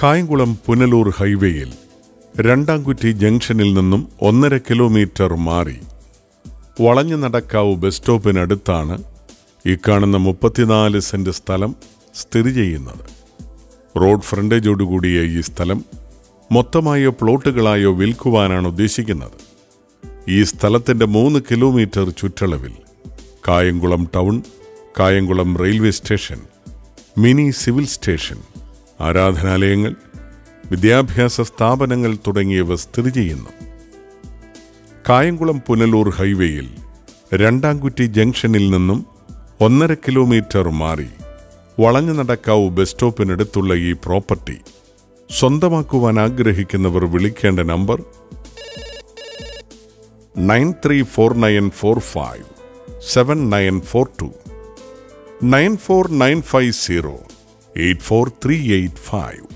കായംകുളം പുനലൂർ ഹൈവേയിൽ രണ്ടാംകുറ്റി ജംഗ്ഷനിൽ നിന്നും 1.5 കിലോമീറ്റർ മാറി വളഞ്ഞു നടക്കാവ് ബസ് സ്റ്റോപ്പിനടുത്താണ് ഈ കാണുന്ന 34 സെന്റ് സ്ഥലം സ്ഥിതി ചെയ്യുന്നത്. റോഡ് ഫ്രണ്ടേജോടുകൂടിയ ഈ സ്ഥലം മൊത്തമായോ പ്ലോട്ടുകളായോ വിൽക്കുവാനാണ് ഉദ്ദേശിക്കുന്നത്. ഈ സ്ഥലത്തിൻ്റെ 3 കിലോമീറ്റർ ചുറ്റളവിൽ Kayamkulam town, Kayamkulam railway station, mini civil station, ആരാധനാലയങ്ങൾ, വിദ്യാഭ്യാസ സ്ഥാപനങ്ങൾ തുടങ്ങിയവ സ്ഥിതി ചെയ്യുന്നു. കായംകുളം പുനലൂർ ഹൈവേയിൽ രണ്ടാംകുറ്റി ജംഗ്ഷനിൽ നിന്നും 1.5 കിലോമീറ്റർ മാറി വളഞ്ഞു നടക്കാവ് ബസ് സ്റ്റോപ്പിനടുത്തുള്ള ഈ പ്രോപ്പർട്ടി സ്വന്തമാക്കുവാൻ ആഗ്രഹിക്കുന്നവർ വിളിക്കേണ്ട നമ്പർ 9349457942 94950 84385.